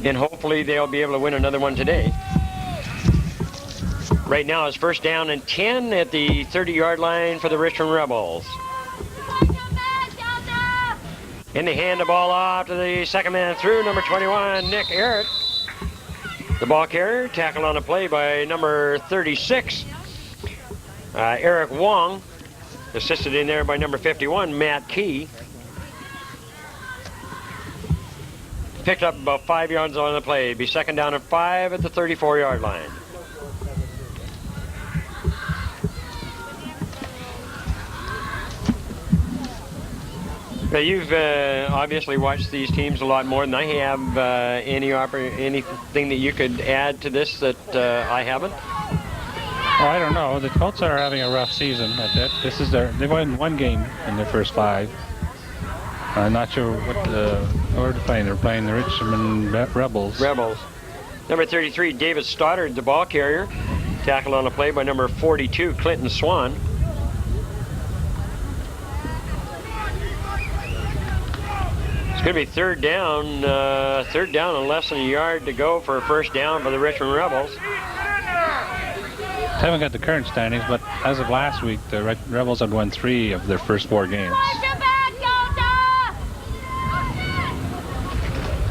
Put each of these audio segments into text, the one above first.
And hopefully they'll be able to win another one today. Right now it's first down and 10 at the 30-yard line for the Richmond Rebels. And they hand the ball off to the second man through, number 21, Nick Eric. The ball carrier, tackled on the play by number 36, Eric Wong. Assisted in there by number 51, Matt Key. Picked up about 5 yards on the play. It'd be second down and 5 at the 34-yard line. Now you've obviously watched these teams a lot more than I have. Anything that you could add to this that I haven't? Well, I don't know. The Colts are having a rough season. They've won one game in their first 5. I'm not sure what they're playing. They're playing the Richmond Rebels. Number 33, David Stoddard, the ball carrier. Tackled on the play by number 42, Clinton Swan. It's going to be third down and less than a yard to go for a first down for the Richmond Rebels. I haven't got the current standings, but as of last week, the Rebels had won 3 of their first 4 games.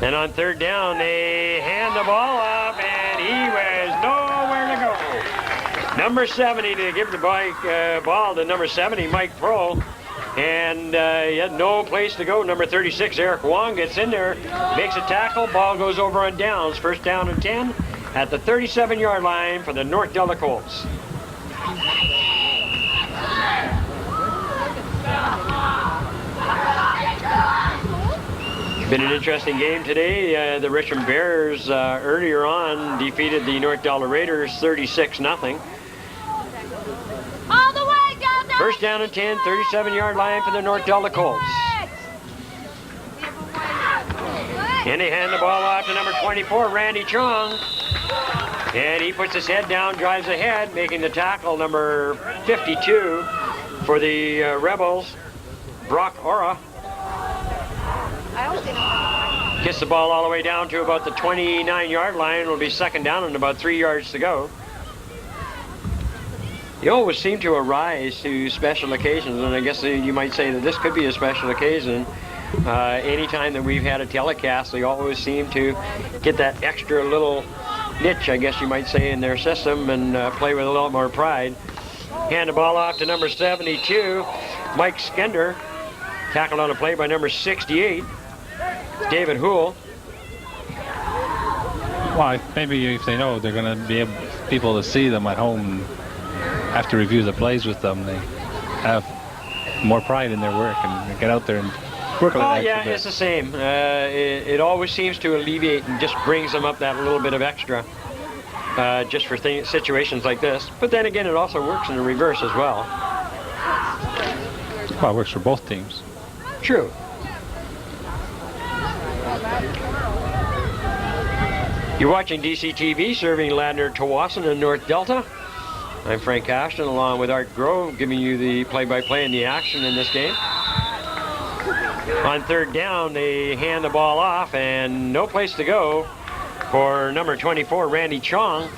And on third down, they hand the ball off, and he was nowhere to go. Number 70 to give the ball to number 70, Mike Pro. And he had no place to go. Number 36, Eric Wong, gets in there, makes a tackle. Ball goes over on downs. First down and 10 at the 37-yard line for the North Delta Colts. Been an interesting game today. The Richmond Bears earlier on defeated the North Delta Raiders 36-0. First down and 10, 37-yard line for the North Delta Colts. And they hand the ball off to number 24, Randy Chong. And he puts his head down, drives ahead, making the tackle, number 52 for the Rebels, Brock Ora. Gets the ball all the way down to about the 29-yard line. It'll be second down and about 3 yards to go. You always seem to arise to special occasions, and I guess you might say that this could be a special occasion. Anytime that we've had a telecast, they always seem to get that extra little niche, I guess you might say, in their system and play with a little more pride. Hand the ball off to number 72, Mike Skender. Tackled on a play by number 68, David Houle. Well, maybe if they know they're going to be able people to see them at home after review the plays with them, they have more pride in their work and get out there and work a little extra bit. It's the same. It always seems to alleviate and just brings them up that little bit of extra just for situations like this. But then again, it also works in the reverse as well. Well, it works for both teams. True. You're watching DCTV, serving Ladner, Tawasin, and North Delta. I'm Frank Ashton, along with Art Grove, giving you the play-by-play and the action in this game. On third down, they hand the ball off, and no place to go for number 24, Randy Chong.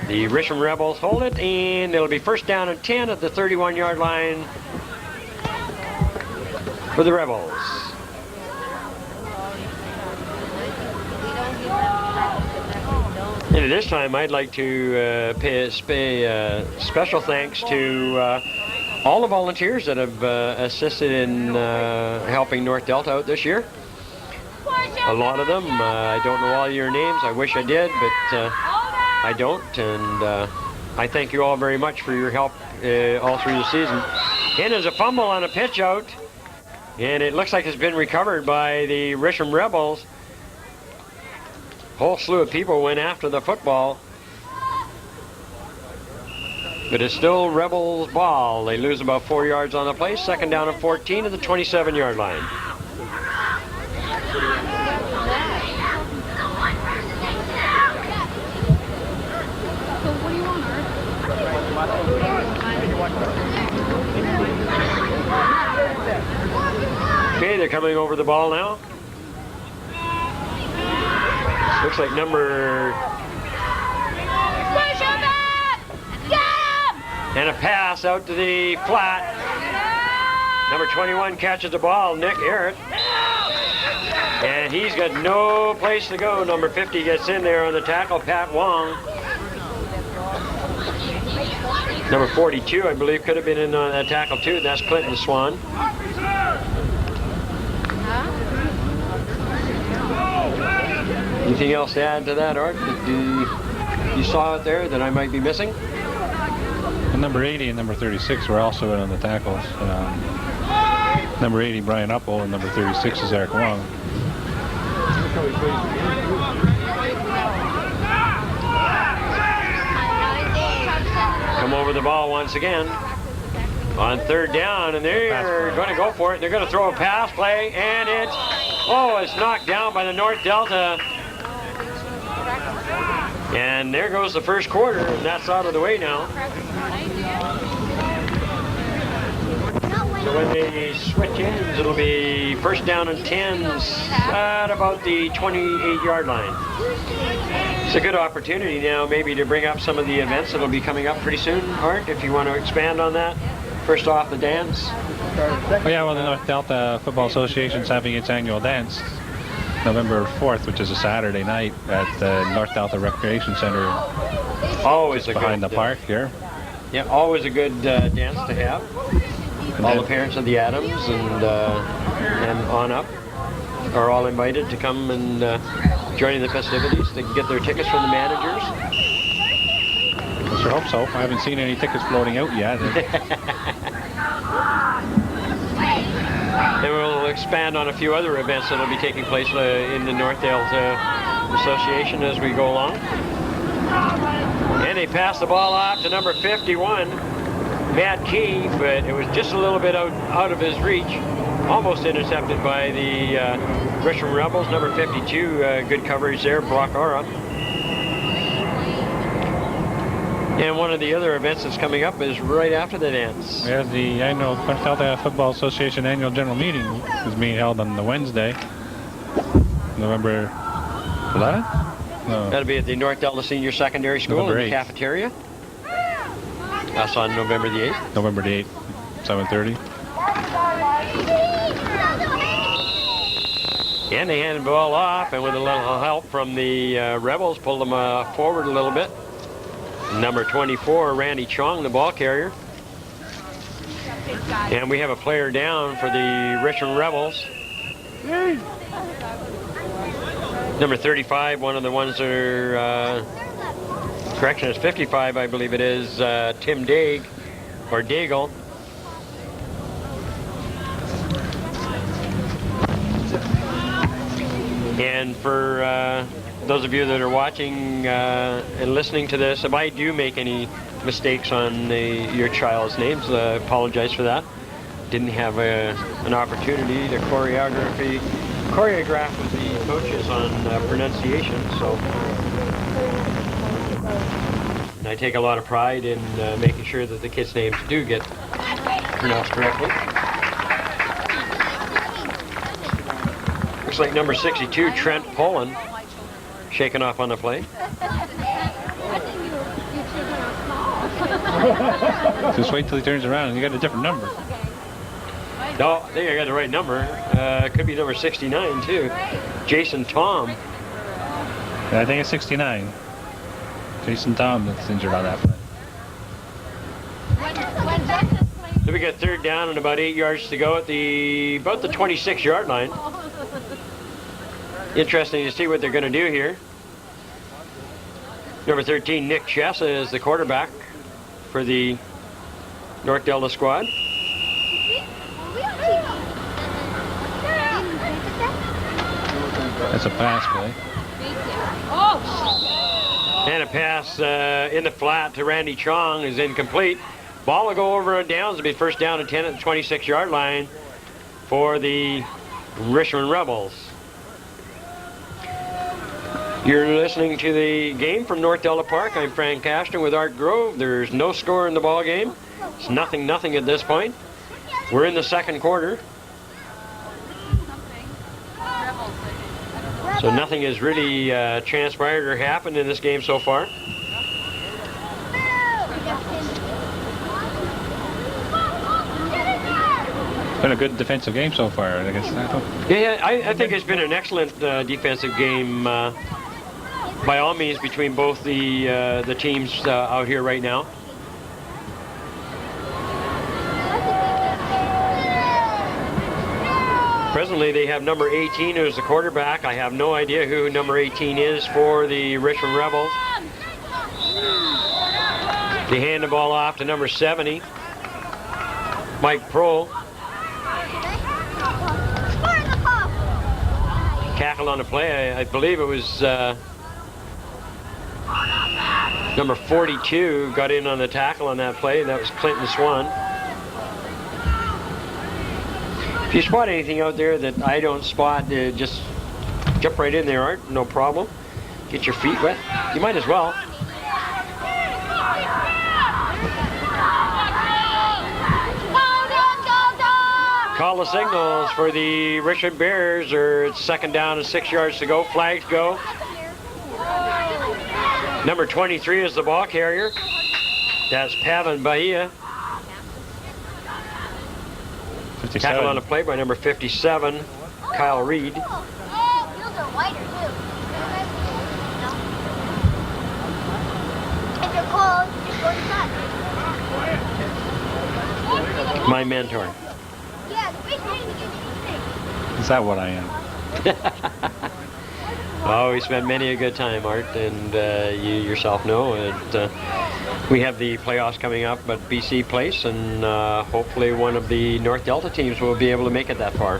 The Richmond Rebels hold it, and it'll be first down and 10 at the 31-yard line for the Rebels. And at this time, I'd like to pay special thanks to all the volunteers that have assisted in helping North Delta out this year. A lot of them. I don't know all your names. I wish I did, but I don't. And I thank you all very much for your help all through the season. And there's a fumble on a pitch out, and it looks like it's been recovered by the Richmond Rebels. Whole slew of people went after the football, but it's still Rebels ball. They lose about 4 yards on the play. Second down and 14 at the 27-yard line. Okay, they're coming over the ball now. Looks like number... And a pass out to the flat. Number 21 catches the ball, Nick Arrett. And he's got no place to go. Number 50 gets in there on the tackle, Pat Wong. Number 42, I believe, could have been in on that tackle too. That's Clinton Swan. Anything else to add to that, Art, that you saw out there that I might be missing? And number 80 and number 36 were also in on the tackles. Number 80, Brian Upple, and number 36 is Eric Wong. Come over the ball once again on third down, and they're going to go for it. They're going to throw a pass play, and it's knocked down by the North Delta. And there goes the first quarter, and that's out of the way now. So when they switch ends, it'll be first down and 10s at about the 28-yard line. It's a good opportunity now maybe to bring up some of the events that'll be coming up pretty soon, Art, if you want to expand on that. First off, the dance. Oh yeah, well, the North Delta Football Association is having its annual dance November 4th, which is a Saturday night at the North Delta Recreation Center. Always a behind good, the park here. Yeah, always a good dance to have. And all the parents of the Adams and on up are all invited to come and join in the festivities. They can get their tickets from the managers. I sure hope so. I haven't seen any tickets floating out yet. Then we'll expand on a few other events that will be taking place in the North Delta Association as we go along. And they pass the ball off to number 51, Matt Key, but it was just a little bit out of his reach. Almost intercepted by the Richmond Rebels. Number 52, good coverage there, Brock Ora. And one of the other events that's coming up is right after the dance. Yeah, the annual North Delta Football Association annual general meeting is being held on the Wednesday, November 11th? No. That'll be at the North Delta Senior Secondary School November in the 8th. cafeteria. That's on November the 8th. November the 8th, 7:30. And they hand the ball off, and with a little help from the Rebels, pull them forward a little bit. Number 24, Randy Chong, the ball carrier. And we have a player down for the Richmond Rebels. Number 35, one of the ones that are, correction, it's 55, I believe it is, Tim Daig, or Daigle. And for those of you that are watching and listening to this, if I do make any mistakes on your child's names, I apologize for that. Didn't have an opportunity to choreograph with the coaches on pronunciation, so. And I take a lot of pride in making sure that the kids' names do get pronounced correctly. Looks like number 62, Trent Poland, shaking off on the play. Just wait till he turns around and you got a different number. No, I think I got the right number. Could be number 69 too. Jason Tom. I think it's 69. Jason Tom that's injured on that play. So we got third down and about 8 yards to go at about the 26-yard line. Interesting to see what they're going to do here. Number 13, Nick Chessa, is the quarterback for the North Delta squad. That's a pass play. And a pass in the flat to Randy Chong is incomplete. Ball will go over and downs. It'll be first down and 10 at the 26-yard line for the Richmond Rebels. You're listening to the game from North Delta Park. I'm Frank Ashton with Art Grove. There's no score in the ball game. It's 0-0 at this point. We're in the second quarter. So nothing has really transpired or happened in this game so far. It's been a good defensive game so far, I guess. Yeah, I think it's been an excellent defensive game by all means between both the teams out here right now. Presently, they have number 18 who's the quarterback. I have no idea who number 18 is for the Richmond Rebels. They hand the ball off to number 70, Mike Prohl. Tackle on the play. I believe it was number 42 got in on the tackle on that play, and that was Clinton Swan. If you spot anything out there that I don't spot, just jump right in there, Art. No problem. Get your feet wet. You might as well. Call the signals for the Richmond Bears. It's second down and 6 yards to go. Flags go. Number 23 is the ball carrier. That's Pavan Bahia. 57. Tackle on the play by number 57, Kyle Reed. My mentor. Is that what I am? Oh, we spent many a good time, Art, and you yourself know it. We have the playoffs coming up at BC Place, and hopefully one of the North Delta teams will be able to make it that far.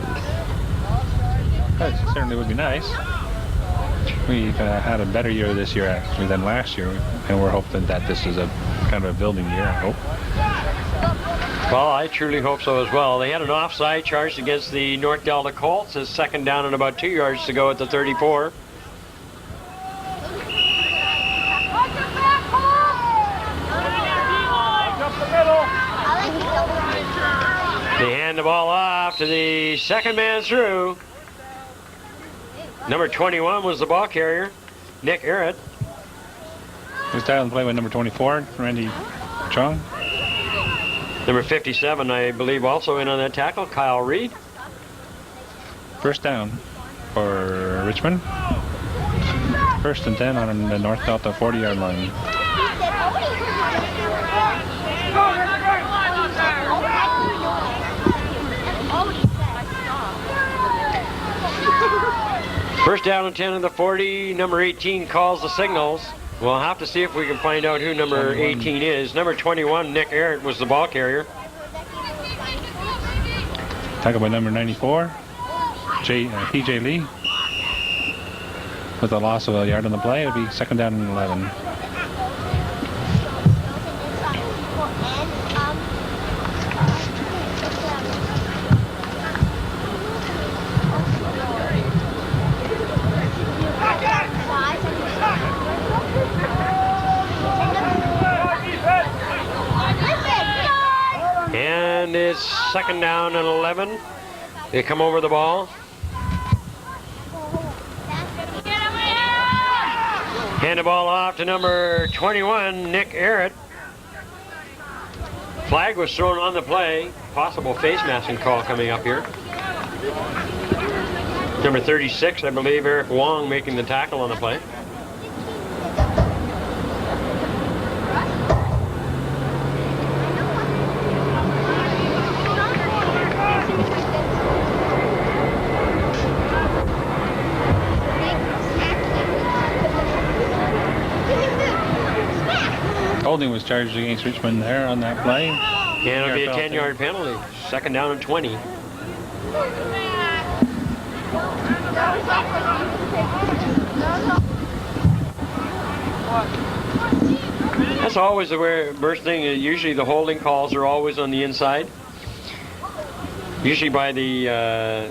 That certainly would be nice. We've had a better year this year actually than last year, and we're hoping that this is a kind of a building year, I hope. Well, I truly hope so as well. They had an offside charged against the North Delta Colts. It's second down and about 2 yards to go at the 34. They hand the ball off to the second man through. Number 21 was the ball carrier, Nick Arrett. Was that on the play with number 24, Randy Chung? Number 57, I believe, also in on that tackle, Kyle Reed. First down for Richmond. First and 10 on the North Delta 40-yard line. First down and 10 of the 40. Number 18 calls the signals. We'll have to see if we can find out who number 18 is. Number 21, Nick Arrett, was the ball carrier. Tackled by number 94, P.J. Lee. With a loss of a yard on the play, it'll be second down and 11. And it's second down and 11. They come over the ball. Hand the ball off to number 21, Nick Arrett. Flag was thrown on the play. Possible face masking call coming up here. Number 36, I believe, Eric Wong making the tackle on the play. Holding was charged against Richmond there on that play. And it'll be a 10-yard penalty. Second down and 20. That's always the worst thing. Usually the holding calls are always on the inside. Usually by the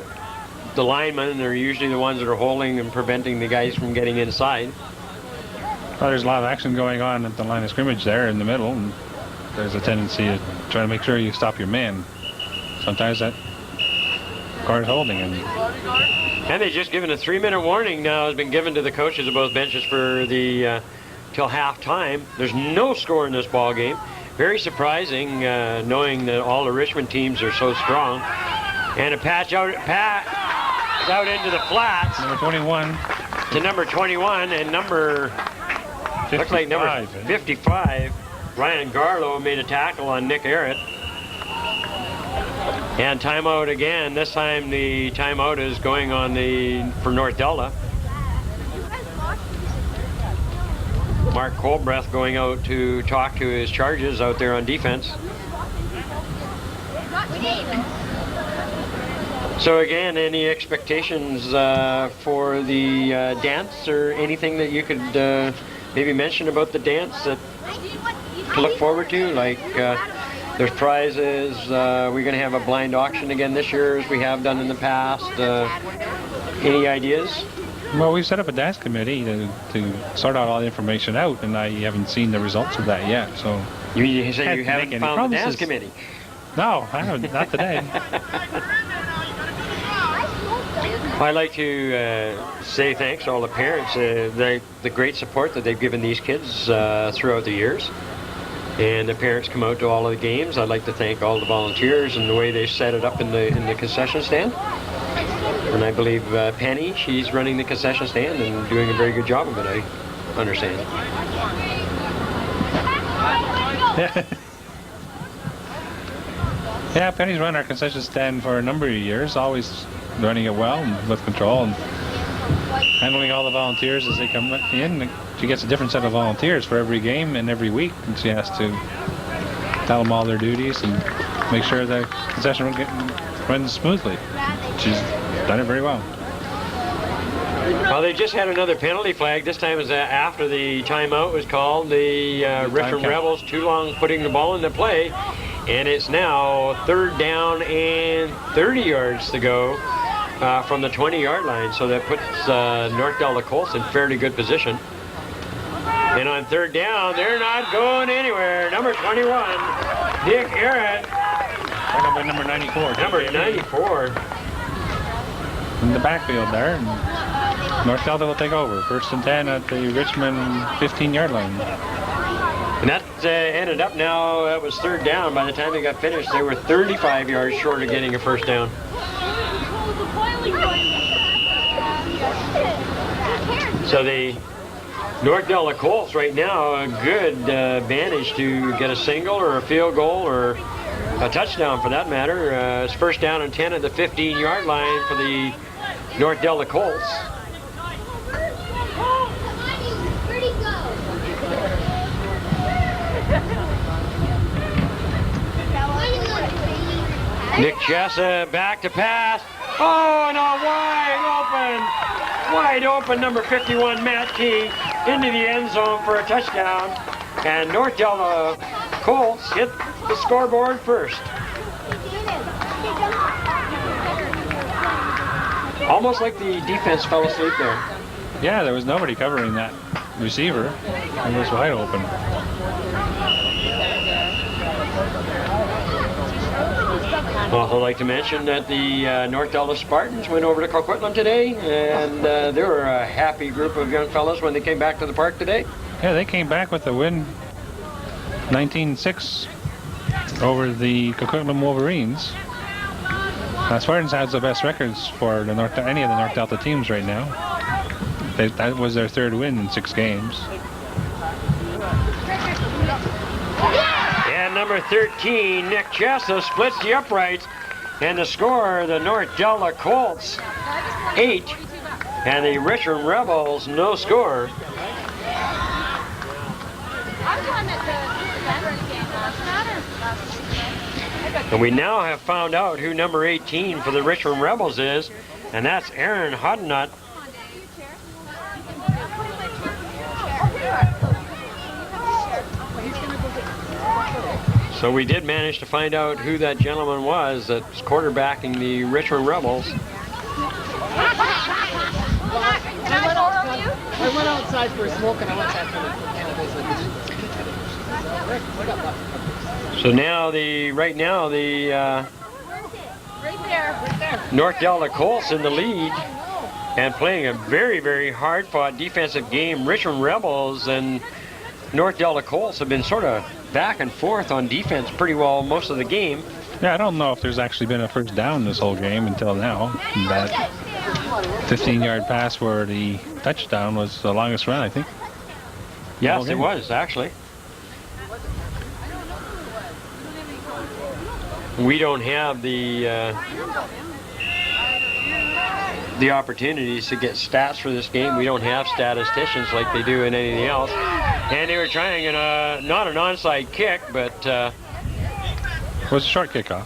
linemen. They're usually the ones that are holding and preventing the guys from getting inside. Well, there's a lot of action going on at the line of scrimmage there in the middle, and there's a tendency to try to make sure you stop your man. Sometimes that requires holding, and And they just given a 3-minute warning now has been given to the coaches of both benches for the till halftime. There's no score in this ball game. Very surprising, knowing that all the Richmond teams are so strong. And a patch out into the flats. Number 21. To number 21 and number 55, looks like number 55. Ryan Garlow made a tackle on Nick Arrett. And timeout again. This time the timeout is going on for North Delta. Mark Colbreth going out to talk to his charges out there on defense. So again, any expectations for the dance or anything that you could maybe mention about the dance that to look forward to? Like there's prizes. We're going to have a blind auction again this year as we have done in the past. Any ideas? Well, we've set up a dance committee to sort out all the information out, and I haven't seen the results of that yet. So you say you haven't found the dance committee? No, I haven't. Not today. I'd like to say thanks to all the parents, the great support that they've given these kids throughout the years. And the parents come out to all of the games. I'd like to thank all the volunteers and the way they set it up in the concession stand. And I believe Penny, she's running the concession stand and doing a very good job of it, I understand. Yeah, Penny's run our concession stand for a number of years, always running it well and with control and handling all the volunteers as they come in. She gets a different set of volunteers for every game and every week, and she has to tell them all their duties and make sure the concession runs smoothly. She's done it very well. Well, they just had another penalty flag. This time is after the timeout was called. The Richmond Rebels too long putting the ball into play. And it's now 3rd down and 30 yards to go from the 20-yard line. So that puts North Delta Colts in fairly good position. And on 3rd down, they're not going anywhere. Number 21, Nick Arrett. By number 94. Number 94. In the backfield there. And North Delta will take over. 1st and 10 at the Richmond 15-yard line. And that ended up now, that was 3rd down. By the time they got finished, they were 35 yards short of getting a 1st down. So the North Delta Colts right now, a good advantage to get a single or a field goal or a touchdown for that matter. It's 1st down and 10 at the 15-yard line for the North Delta Colts. Nick Chessa back to pass. Oh, and a wide open number 51, Matt Key, into the end zone for a touchdown. And North Delta Colts hit the scoreboard first. Almost like the defense fell asleep there. Yeah, there was nobody covering that receiver. It was wide open. Also like to mention that the North Delta Spartans went over to Coquitlam today, and they were a happy group of young fellas when they came back to the park today. Yeah, they came back with the win 19-6 over the Coquitlam Wolverines. Spartans has the best records for any of the North Delta teams right now. That was their 3rd win in 6 games. And number 13, Nick Chessa, splits the uprights. And the score, the North Delta Colts, 8. And the Richmond Rebels, no score. And we now have found out who number 18 for the Richmond Rebels is, and that's Aaron Hodnut. So we did manage to find out who that gentleman was that's quarterbacking the Richmond Rebels. I went outside for a smoke and I went back to So now right now the North Delta Colts in the lead and playing a very, very hard-fought defensive game. Richmond Rebels and North Delta Colts have been sort of back and forth on defense pretty well most of the game. Yeah, I don't know if there's actually been a first down this whole game until now. That 15-yard pass for the touchdown was the longest run, I think. Yes, it was, actually. We don't have the opportunities to get stats for this game. We don't have statisticians like they do in anything else. And they were trying not an onside kick, but it was a short kickoff.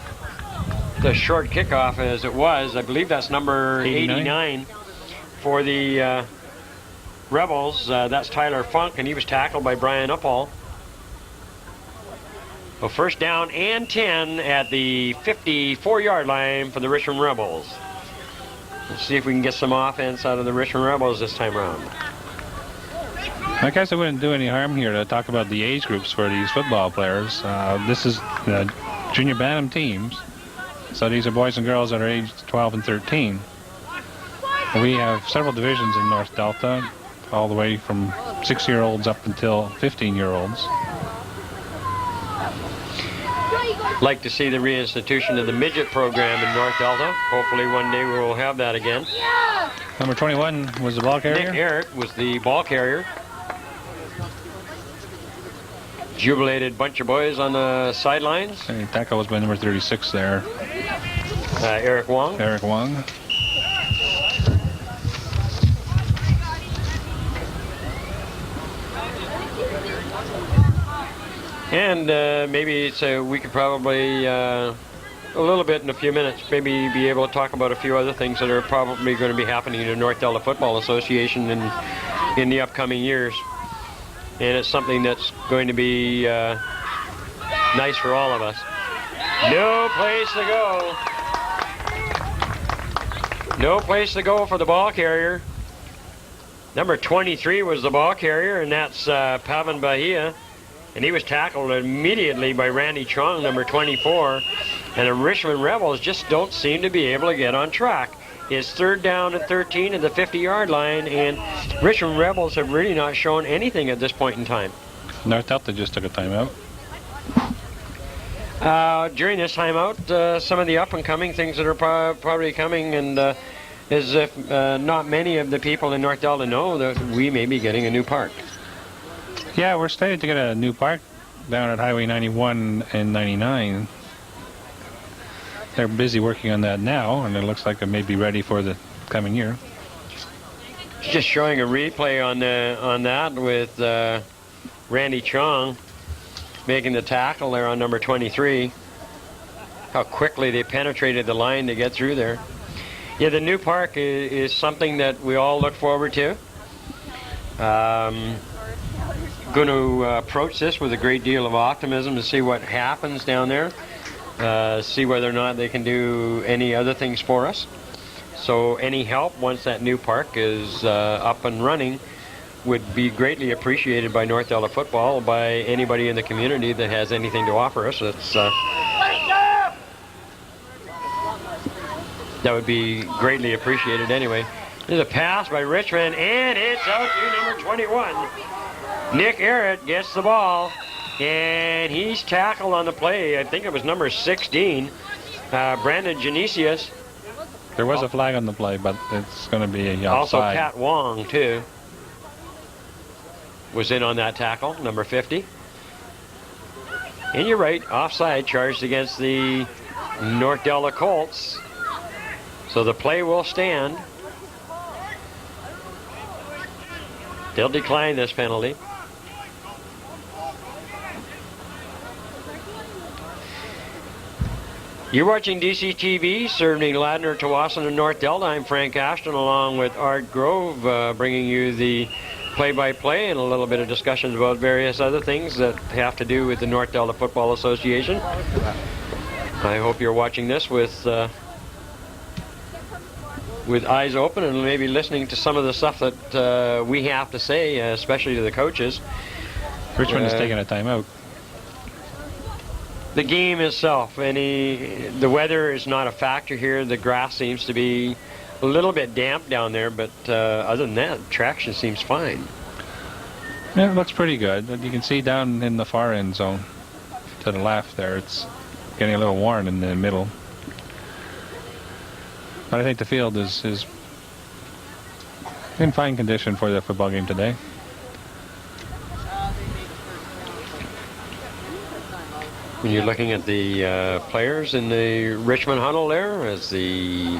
The short kickoff, as it was, I believe that's number 89 for the Rebels. That's Tyler Funk, and he was tackled by Brian Uppal. Well, first down and 10 at the 54-yard line for the Richmond Rebels. Let's see if we can get some offense out of the Richmond Rebels this time around. I guess it wouldn't do any harm here to talk about the age groups for these football players. This is junior Bantam teams. So these are boys and girls that are aged 12 and 13. We have several divisions in North Delta, all the way from 6-year-olds up until 15-year-olds. Like to see the reinstitution of the midget program in North Delta. Hopefully one day we will have that again. Number 21 was the ball carrier? Nick Eric was the ball carrier. Jubilated bunch of boys on the sidelines. Hey, tackle was by number 36 there. Eric Wong. Eric Wong. And maybe we could probably, a little bit in a few minutes, maybe be able to talk about a few other things that are probably going to be happening in the North Delta Football Association in the upcoming years. And it's something that's going to be nice for all of us. No place to go. No place to go for the ball carrier. Number 23 was the ball carrier, and that's Pavan Bahia. And he was tackled immediately by Randy Chong, number 24. And the Richmond Rebels just don't seem to be able to get on track. It's third down and 13 at the 50-yard line, and Richmond Rebels have really not shown anything at this point in time. North Delta just took a timeout. During this timeout, some of the up-and-coming things that are probably coming, and as if not many of the people in North Delta know that we may be getting a new park. Yeah, we're slated to get a new park down at Highway 91 and 99. They're busy working on that now, and it looks like it may be ready for the coming year. Just showing a replay on that with Randy Chong making the tackle there on number 23. How quickly they penetrated the line to get through there. Yeah, the new park is something that we all look forward to. Going to approach this with a great deal of optimism to see what happens down there. See whether or not they can do any other things for us. So any help once that new park is up and running would be greatly appreciated by North Delta Football, by anybody in the community that has anything to offer us. It's, that would be greatly appreciated anyway. There's a pass by Richmond, and it's out to number 21. Nick Arrett gets the ball, and he's tackled on the play. I think it was number 16, Brandon Genesius. There was a flag on the play, but it's going to be a also offside. Pat Wong, too, was in on that tackle, number 50. And you're right, offside charged against the North Delta Colts. So the play will stand. They'll decline this penalty. You're watching DCTV, serving Ladner, Tawasin, and North Delta. I'm Frank Ashton, along with Art Grove, bringing you the play-by-play and a little bit of discussions about various other things that have to do with the North Delta Football Association. I hope you're watching this with eyes open and maybe listening to some of the stuff that we have to say, especially to the coaches. Richmond is taking a timeout. The game itself, the weather is not a factor here. The grass seems to be A little bit damp down there, but other than that, traction seems fine. Yeah, it looks pretty good. But you can see down in the far end zone to the left there, it's getting a little warm in the middle. But I think the field is in fine condition for the football game today. When you're looking at the players in the Richmond huddle there, as the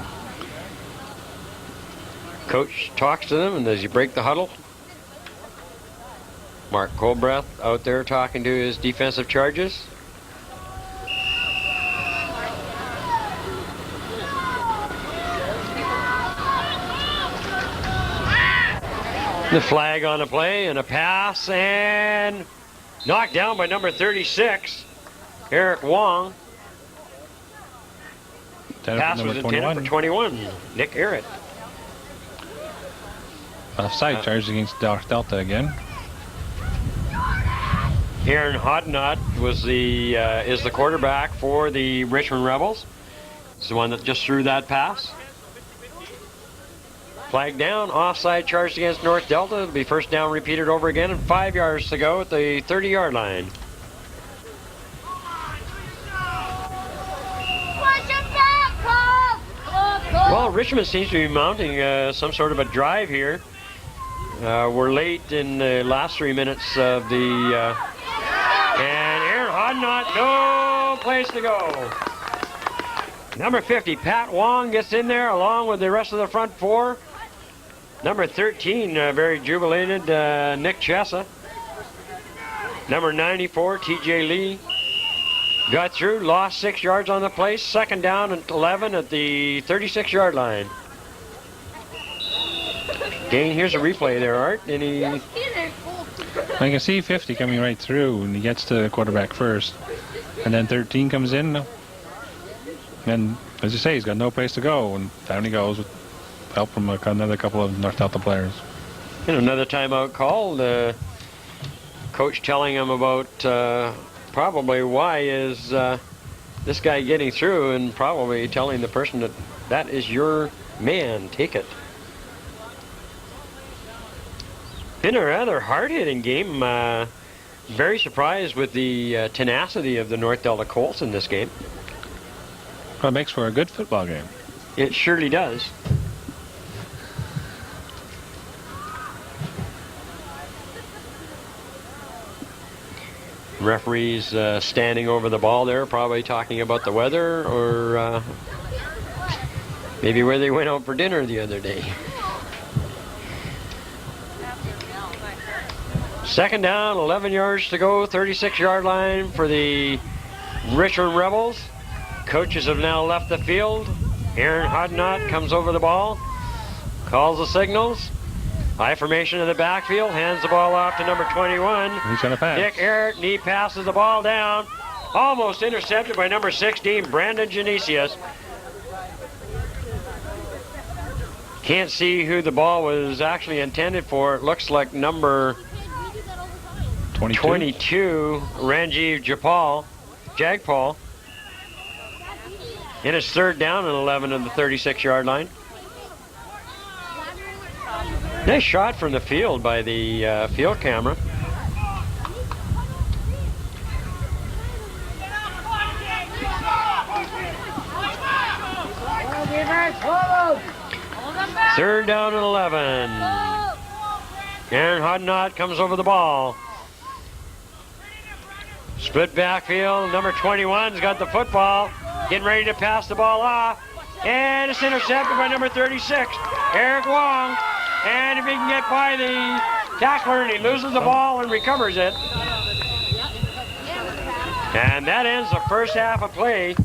coach talks to them, and as you break the huddle, Mark Colbreth out there talking to his defensive charges. The flag on the play and a pass, and knocked down by number 36, Eric Wong. Pass was intended for 21, Nick Arrett. Offside charge against Delta again. Aaron Hodnott was is the quarterback for the Richmond Rebels. He's the one that just threw that pass. Flag down, offside charged against North Delta. It'll be first down repeated over again, and 5 yards to go at the 30-yard line. Well, Richmond seems to be mounting some sort of a drive here. We're late in the last 3 minutes of the... and Aaron Hodnott, no place to go. Number 50, Pat Wong, gets in there along with the rest of the front four. Number 13, very jubilated, Nick Chessa. Number 94, TJ Lee. Got through, lost 6 yards on the play. Second down and 11 at the 36-yard line. Dane, here's a replay there, Art. I can see 50 coming right through, and he gets to the quarterback first. And then 13 comes in. And as you say, he's got no place to go, and down he goes with help from another couple of North Delta players. And another timeout call. The coach telling him about probably why is this guy getting through, and probably telling the person that is your man, take it. Been a rather hard-hitting game. Very surprised with the tenacity of the North Delta Colts in this game. Well, it makes for a good football game. It surely does. Referees standing over the ball there, probably talking about the weather, or maybe where they went out for dinner the other day. Second down, 11 yards to go, 36-yard line for the Richmond Rebels. Coaches have now left the field. Aaron Hodnott comes over the ball, calls the signals. High formation in the backfield, hands the ball off to number 21. He's going to pass. Dick Arrett, and he passes the ball down. Almost intercepted by number 16, Brandon Genesius. Can't see who the ball was actually intended for. It looks like number 22, Ranjiv Jagpal. And it's third down and 11 on the 36-yard line. Nice shot from the field by the field camera. Third down and 11. Aaron Hodnott comes over the ball. Split backfield. Number 21's got the football. Getting ready to pass the ball off. And it's intercepted by number 36, Eric Wong. And if he can get by the tackler, and he loses the ball and recovers it. And that ends the first half of play.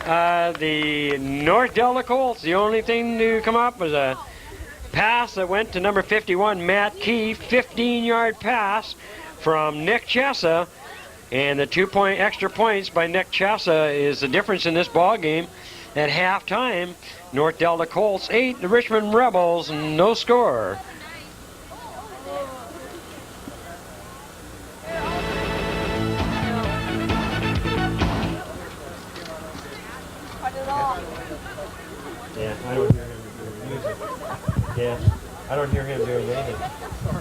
The North Delta Colts, the only thing to come up was a pass that went to number 51, Matt Key, 15-yard pass from Nick Chessa. And the 2 extra points by Nick Chessa is the difference in this ball game. At halftime, North Delta Colts 8, the Richmond Rebels no score. Yeah, I don't hear him. I don't hear him doing anything.